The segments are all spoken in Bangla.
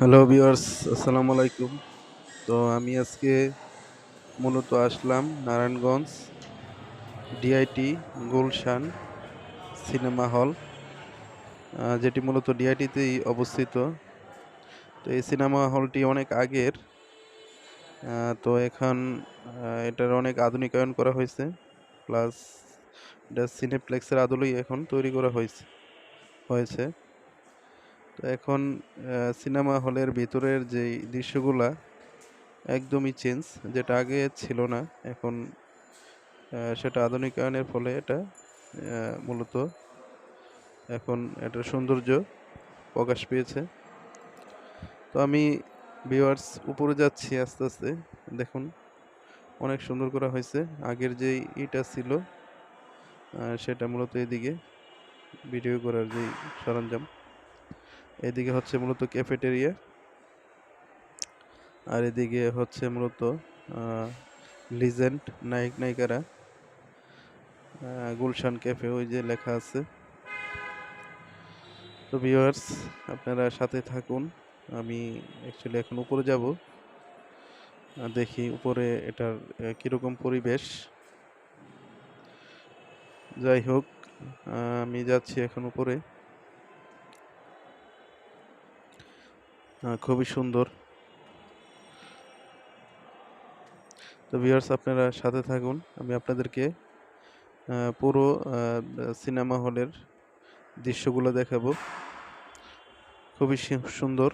হ্যালো ভিউয়ার্স, আসসালামু আলাইকুম। তো আমি আজকে মূলত আসলাম Narayanganj DIT Gulshan cinema hall, যেটি মূলত ডিআইটিতেই অবস্থিত। তো এই সিনেমা হলটি অনেক আগের। তো এখন এটার অনেক আধুনিকায়ন করা হয়েছে, প্লাস এটা সিনেপ্লেক্সের আদলেই এখন তৈরি করা হয়েছে। তো এখন সিনেমা হলের ভিতরের যেই দৃশ্যগুলা একদমই চেঞ্জ, যেটা আগে ছিল না। এখন সেটা আধুনিকায়নের ফলে এটা মূলত এখন এটার সৌন্দর্য প্রকাশ পেয়েছে। তো আমি ভিউয়ার্স উপরে যাচ্ছি আস্তে আস্তে। দেখুন, অনেক সুন্দর করা হয়েছে। আগের যেই ইটা ছিল সেটা মূলত এদিকে ভিডিও করার যেই সরঞ্জাম, এদিকে হচ্ছে মূলত ক্যাফেটেরিয়া, আর এদিকে হচ্ছে মূলত লিজেন্ড নায়ক নায়িকারা, গুলশান ক্যাফে ওই যে লেখা আছে। তো ভিউয়ার্স, আপনারা সাথে থাকুন। আমি অ্যাকচুয়ালি এখন উপরে যাব, দেখি উপরে এটার কীরকম পরিবেশ। যাই হোক, আমি যাচ্ছি এখন উপরে। খুবই সুন্দর। তো ভিউয়ার্স, আপনারা সাথে থাকুন, আমি আপনাদেরকে পুরো সিনেমা হলের দৃশ্যগুলো দেখাবো। খুবই সুন্দর।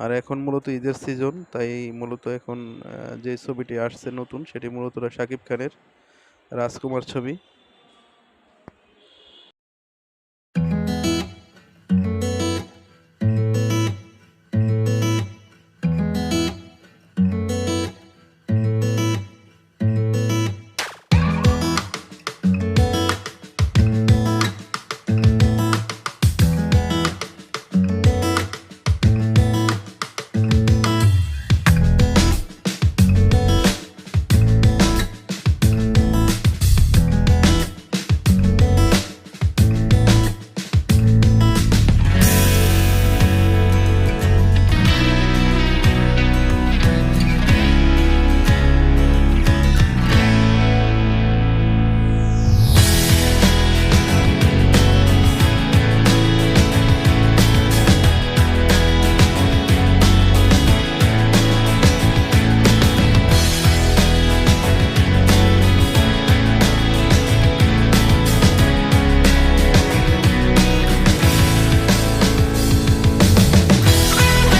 আর এখন মূলত ঈদের সিজন, তাই মূলত এখন যে ছবিটি আসছে নতুন, সেটি মূলত শাকিব খানের রাজকুমার ছবি।